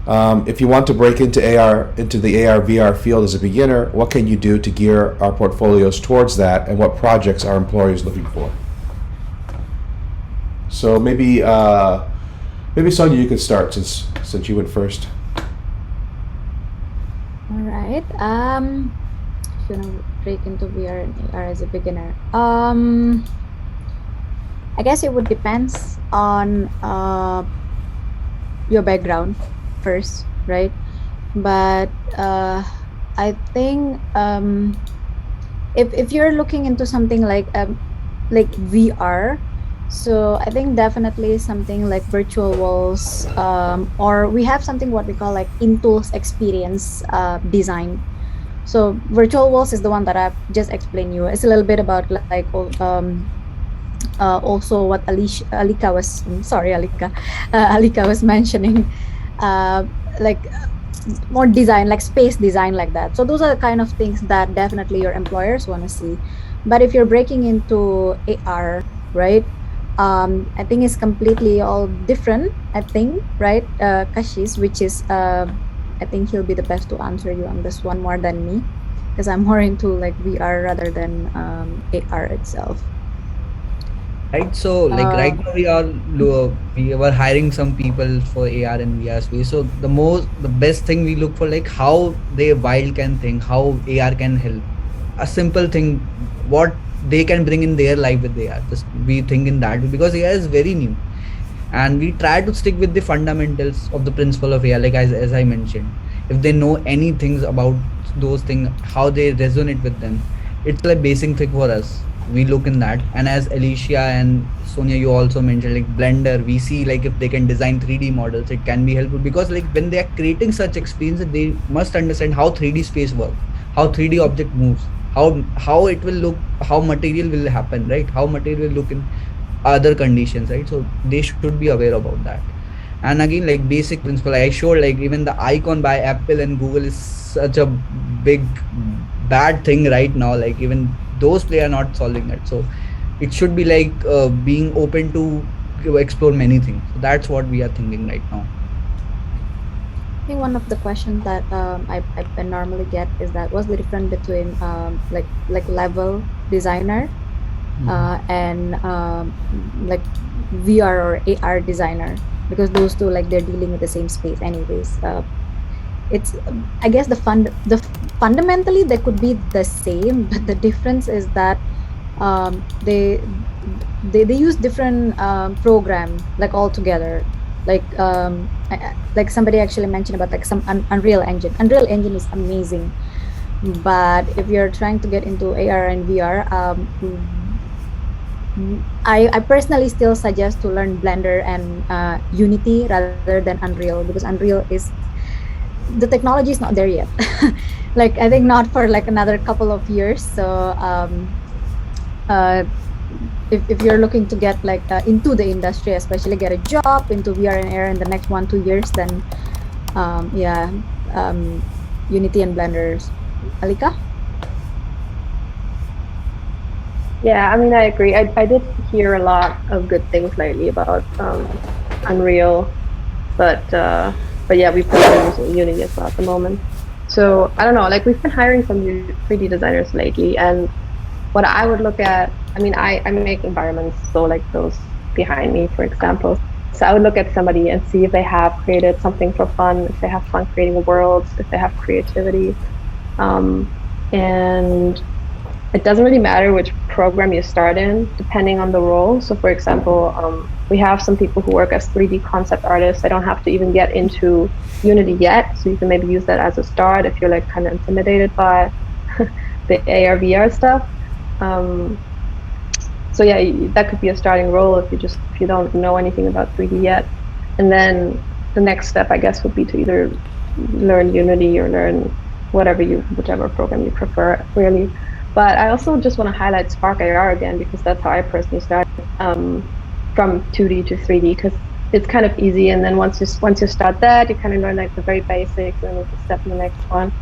If you want to break into the AR VR field as a beginner, what can you do to gear our portfolios towards that, and what projects are employers looking for? So maybe Sonia, you could start since you went first. All right. If you want to break into VR and AR as a beginner, I guess it would depends on your background first, right? But I think if you're looking into something like VR, so I think definitely something like virtual walls, or we have something what we call like in-tools experience design. So virtual walls is the one that I've just explained you. It's a little bit about like also what Alika was mentioning, like more design, like space design like that. So those are the kind of things that definitely your employers want to see. But if you're breaking into AR, right, I think it's completely all different, I think, right, Kashish, which is I think he'll be the best to answer you on this one more than me, because I'm more into like VR rather than AR itself. Right, so like right now we were hiring some people for AR and VR space. So the best thing we look for, like how they wild can think, how AR can help. A simple thing, what they can bring in their life with AR. Just we think in that, because AR is very new, and we try to stick with the fundamentals of the principle of AR. Like as I mentioned, if they know anything about those things, how they resonate with them, it's like basic thing for us. We look in that. And as Alicia and Sonia, you also mentioned like Blender, we see like if they can design 3D models, it can be helpful, because like when they are creating such experiences, they must understand how 3D space works, how 3D object moves, how it will look, how material will happen, right, how material will look in other conditions, right? So they should be aware about that. And again, like basic principle, I showed like even the icon by Apple and Google is such a big bad thing right now. Like even those players are not solving that. So it should be like being open to explore many things. So that's what we are thinking right now. I think one of the questions that I normally get is that what's the difference between like level designer and like VR or AR designer, because those two, like, they're dealing with the same space anyways. It's I guess the fundamentally they could be the same, but the difference is that they use different program, like all together. Like somebody actually mentioned about like some Unreal Engine. Unreal Engine is amazing, but if you're trying to get into AR and VR, I personally still suggest to learn Blender and Unity rather than Unreal, because Unreal is, the technology is not there yet. Like I think not for like another couple of years. So if you're looking to get like into the industry, especially get a job into VR and AR in the next 1-2 years, then Unity and Blender. Alika? Yeah, I mean, I agree. I did hear a lot of good things lately about Unreal, but yeah, we've been using Unity as well at the moment. So I don't know, like we've been hiring some 3D designers lately, and what I would look at, I mean, I make environments, so like those behind me, for example. So I would look at somebody and see if they have created something for fun, if they have fun creating worlds, if they have creativity. And it doesn't really matter which program you start in, depending on the role. So for example, we have some people who work as 3D concept artists. They don't have to even get into Unity yet. So you can maybe use that as a start if you're like kind of intimidated by the AR VR stuff. So yeah, that could be a starting role if you don't know anything about 3D yet. And then the next step, I guess, would be to either learn Unity or learn whichever program you prefer, really. But I also just want to highlight Spark AR again, because that's how I personally started from 2D to 3D, because it's kind of easy. And then once you start that, you kind of learn like the very basics, and you step in the next one.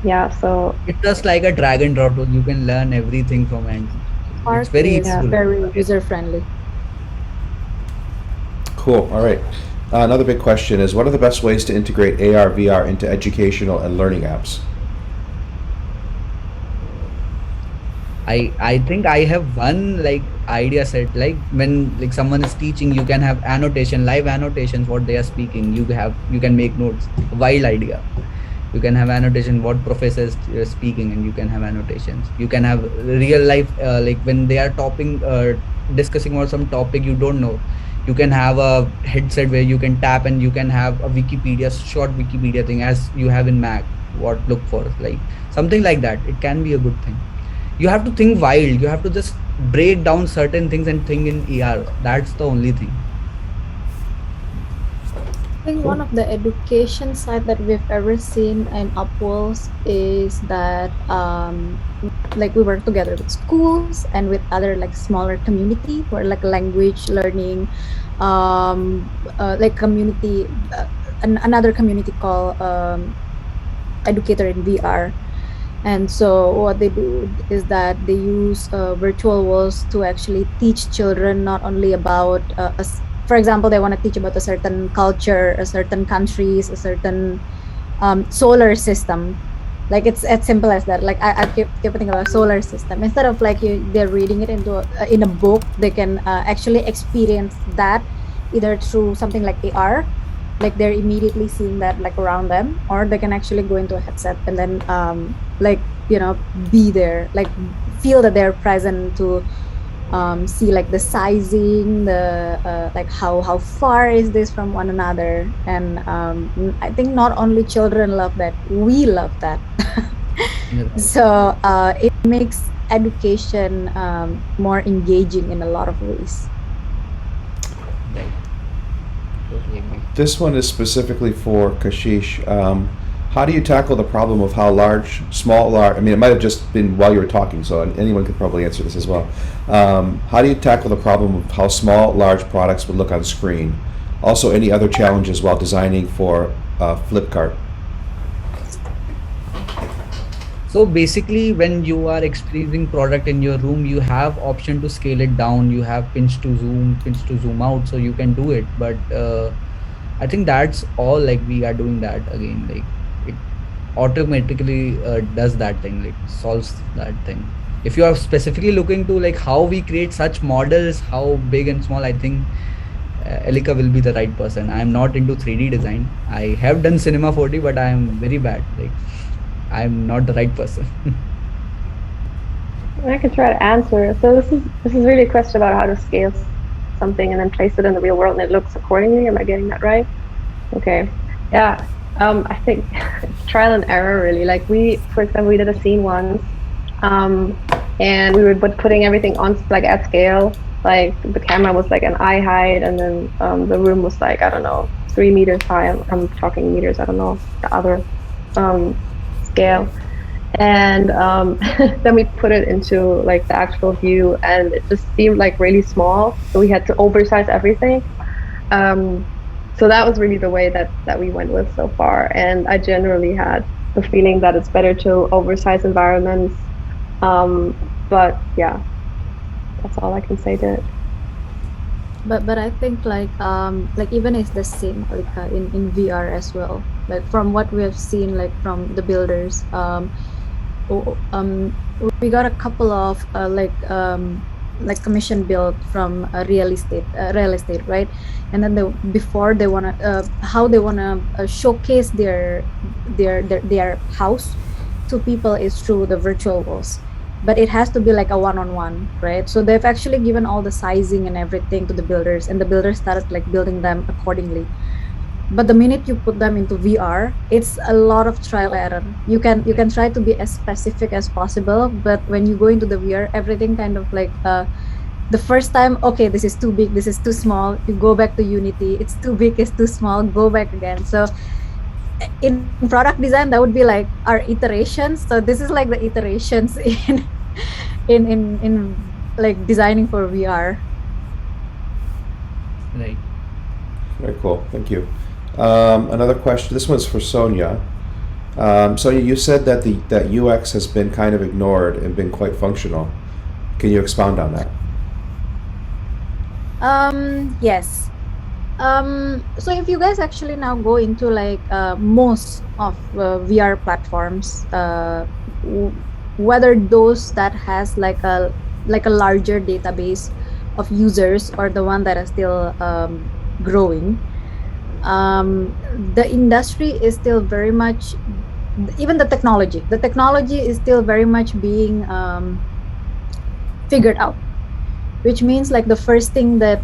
Yeah, so It's just like a drag and drop tool. You can learn everything from end. It's Spark very is useful. very user friendly. Cool. All right. Another big question is, what are the best ways to integrate AR, VR into educational and learning apps? I think I have one like idea set, like when like someone is teaching, you can have annotation, live annotations, what they are speaking. You can make notes. Wild idea. You can have annotation what professor is speaking, and you can have annotations. You can have real life like when they are discussing about some topic you don't know. You can have a headset where you can tap and you can have a Wikipedia, short Wikipedia thing as you have in Mac. What look for, like something like that. It can be a good thing. You have to think wild. You have to just break down certain things and think in AR. That's the only thing. I think one of the education side that we've ever seen in Upwells is that like we work together with schools and with other like smaller community where like language learning, like community, another community called Educator in VR. And so what they do is that they use virtual walls to actually teach children not only about for example, they want to teach about a certain culture, a certain countries, a certain solar system. Like it's as simple as that. Like I keep thinking about solar system. Instead of like they're reading it in a book, they can actually experience that either through something like AR, like they're immediately seeing that like around them, or they can actually go into a headset and then like be there, like feel that they're present to see like the sizing, the like how far is this from one another. And I think not only children love that, we love that. So it makes education more engaging in a lot of ways. This one is specifically for Kashish. How do you tackle the problem of how small, large, I mean, it might have just been while you were talking, so anyone could probably answer this as well. How do you tackle the problem of how small, large products would look on screen? Also, any other challenges while designing for Flipkart? So basically, when you are experiencing product in your room, you have option to scale it down. You have pinch to zoom out, so you can do it. But I think that's all. Like we are doing that again. Like it automatically does that thing. Like solves that thing. If you are specifically looking to like how we create such models, how big and small, I think Alika will be the right person. I am not into 3D design. I have done Cinema 4D, but I am very bad. Like I'm not the right person. I can try to answer. So this is really a question about how to scale something and then place it in the real world and it looks accordingly. Am I getting that right? Okay. Yeah. I think it's trial and error really. Like for example, we did a scene once, and we were putting everything on like at scale. Like the camera was like an eye height, and then the room was like, I don't know, 3 meters high. I'm talking meters. I don't know the other scale. And then we put it into like the actual view, and it just seemed like really small, so we had to oversize everything. So that was really the way that we went with so far, and I generally had the feeling that it's better to oversize environments, but yeah, that's all I can say to it. But I think like even it's the same like in VR as well. Like from what we have seen, like from the builders, we got a couple of like commission built from real estate, right? And then before they wanna how they wanna showcase their house to people is through the virtual walls. But it has to be like a one-on-one, right? So they've actually given all the sizing and everything to the builders, and the builders started like building them accordingly. But the minute you put them into VR, it's a lot of trial error. You can try to be as specific as possible, but when you go into the VR, everything kind of like the first time, okay, this is too big, this is too small. You go back to Unity, it's too big, it's too small, go back again. So in product design, that would be like our iterations. So this is like the iterations in like designing for VR. Right. Very cool. Thank you. Another question. This one's for Sonia. Sonia, you said that that UX has been kind of ignored and been quite functional. Can you expound on that? Yes. So if you guys actually now go into like most of VR platforms, whether those that has like a larger database of users or the one that are still growing, the industry is still very much, even the technology is still very much being figured out, which means like the first thing that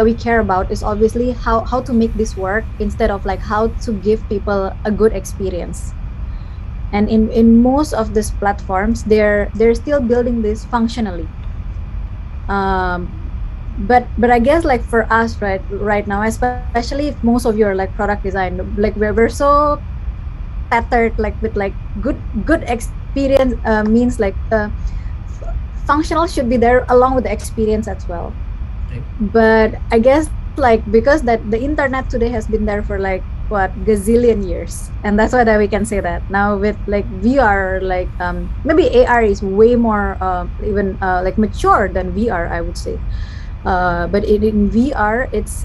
we care about is obviously how to make this work instead of like how to give people a good experience. And in most of these platforms, they're still building this functionally. But I guess like for us right now, especially if most of your like product design, like we're so tethered like with like good experience, means like functional should be there along with the experience as well. Right. But I guess like because that the internet today has been there for like what gazillion years, and that's why that we can say that now with like VR, like maybe AR is way more even like mature than VR, I would say. But in VR, it's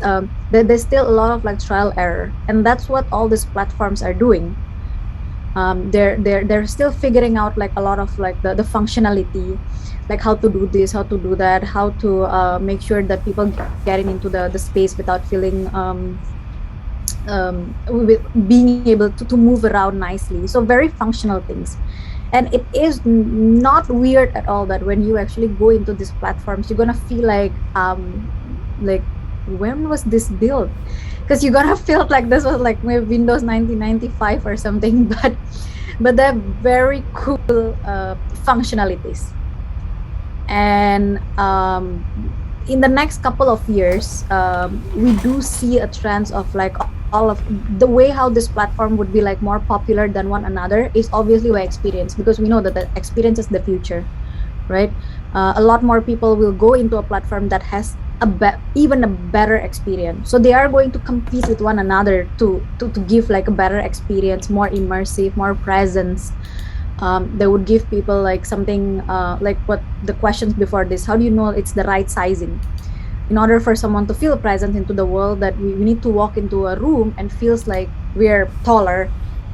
there's still a lot of like trial error, and that's what all these platforms are doing. They're still figuring out like a lot of like the functionality, like how to do this, how to do that, how to make sure that people getting into the space without feeling with being able to move around nicely. So very functional things. And it is not weird at all that when you actually go into these platforms, you're gonna feel like when was this built? Because you're gonna feel like this was like maybe Windows 1995 or something, but they're very cool functionalities. And in the next couple of years, we do see a trend of like all of the way how this platform would be like more popular than one another is obviously by experience, because we know that the experience is the future, right? A lot more people will go into a platform that has even a better experience, so they are going to compete with one another to give like a better experience, more immersive, more presence. They would give people like something like what the questions before this, how do you know it's the right sizing? In order for someone to feel present into the world, that we need to walk into a room and feels like we're taller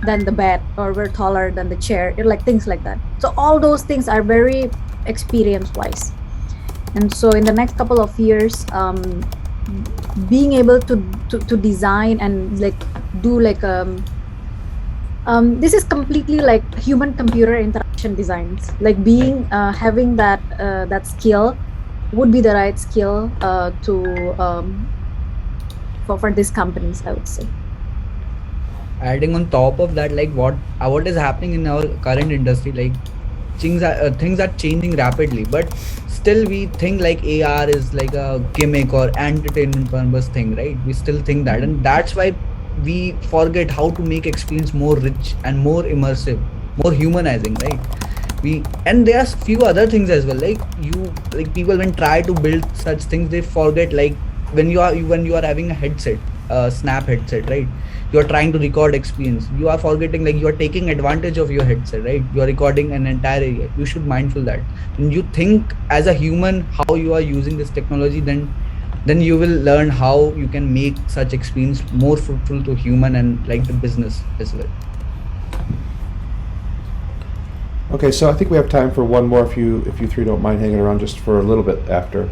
than the bed or we're taller than the chair, like things like that. So all those things are very experience wise. And so in the next couple of years, being able to design and like do like this is completely like human computer interaction designs, like being having that skill would be the right skill for these companies, I would say. Adding on top of that, like what is happening in our current industry, like things are changing rapidly, but still we think like AR is like a gimmick or entertainment purpose thing, right? We still think that, and that's why we forget how to make experience more rich and more immersive, more humanizing, right? And there's few other things as well, like people when try to build such things, they forget like when you are having a headset, snap headset, right? You are trying to record experience, you are forgetting like you are taking advantage of your headset, right? You are recording an entire area. You should mindful that when you think as a human how you are using this technology, then you will learn how you can make such experience more fruitful to human and like the business as well. Okay, so I think we have time for one more if you three don't mind hanging around just for a little bit after.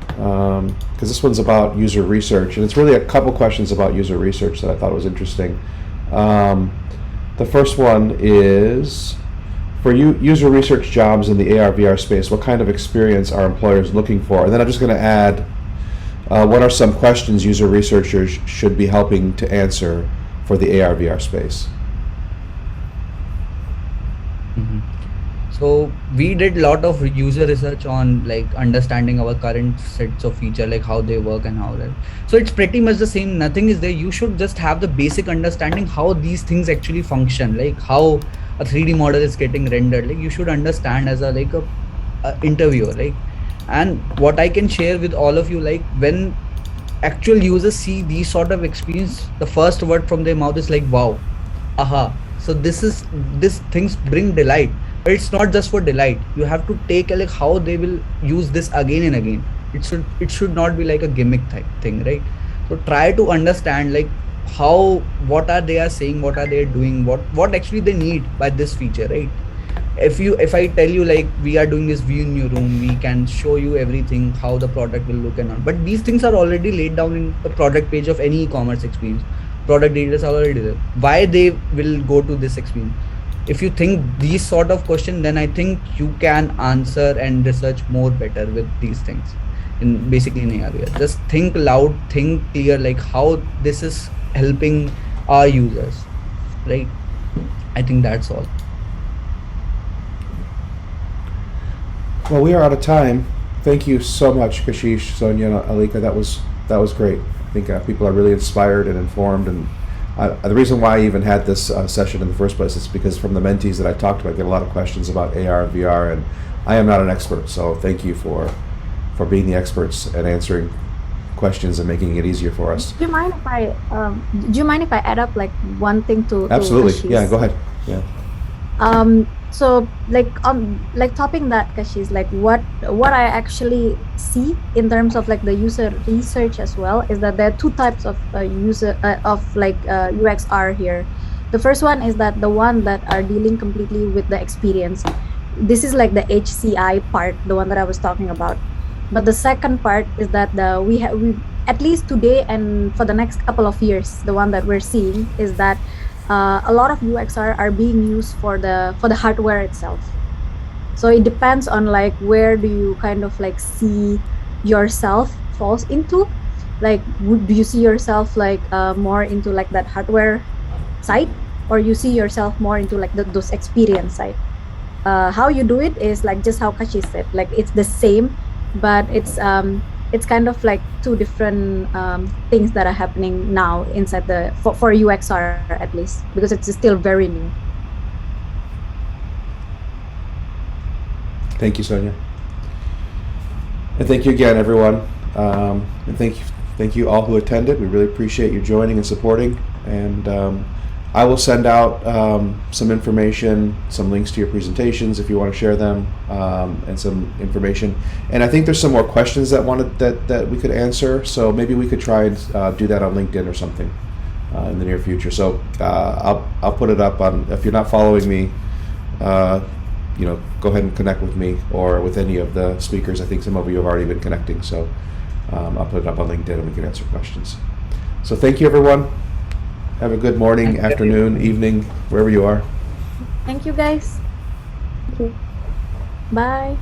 Because this one's about user research, and it's really a couple questions about user research that I thought was interesting. The first one is, for user research jobs in the AR VR space, what kind of experience are employers looking for? And then I'm just going to add, what are some questions user researchers should be helping to answer for the AR VR space? So we did a lot of user research on like understanding our current sets of feature, like how they work and how that. So it's pretty much the same. Nothing is there. You should just have the basic understanding how these things actually function, like how a 3D model is getting rendered. Like you should understand as a like a interviewer, like. And what I can share with all of you, like when actual users see these sort of experience, the first word from their mouth is like, wow, aha. So this things bring delight, but it's not just for delight. You have to take like how they will use this again and again. It should not be like a gimmick type thing, right? So try to understand like what are they are saying, what are they doing, what actually they need by this feature, right? If I tell you like we are doing this view in your room, we can show you everything, how the product will look and all, but these things are already laid down in the product page of any e-commerce experience. Product details are already there. Why they will go to this experience? If you think these sort of question, then I think you can answer and research more better with these things in basically in area. Just think loud, think clear, like how this is helping our users, right? I think that's all. Well, we are out of time. Thank you so much, Kashish, Sonia, and Alika. That was great. I think people are really inspired and informed, and the reason why I even had this session in the first place is because from the mentees that I talked to, I get a lot of questions about AR and VR, and I am not an expert, so thank you for being the experts and answering questions and making it easier for us. Do you mind if I add up like one thing to Absolutely. Kashish? Yeah, go ahead. Yeah. So like topping that, Kashish, like what I actually see in terms of like the user research as well is that there are two types of UX are here. The first one is that the one that are dealing completely with the experience. This is like the HCI part, the one that I was talking about. But the second part is that we at least today and for the next couple of years, the one that we're seeing is that a lot of UXR are being used for the hardware itself. So it depends on like where do you kind of like see yourself falls into. Like do you see yourself like more into like that hardware side, or you see yourself more into like those experience side? How you do it is like just how Kashish said, like it's the same, but it's kind of like two different things that are happening now inside for UXR at least, because it's still very new. Thank you, Sonia. And thank you again, everyone. And thank you all who attended. We really appreciate you joining and supporting. And I will send out some information, some links to your presentations if you want to share them, and some information. And I think there's some more questions that we could answer. So maybe we could try and do that on LinkedIn or something in the near future. So I'll put it up on. If you're not following me, go ahead and connect with me or with any of the speakers. I think some of you have already been connecting. So I'll put it up on LinkedIn and we can answer questions. So thank you, everyone. Have a good morning, afternoon, evening, wherever you are. Thank you, guys. Thank you. Bye.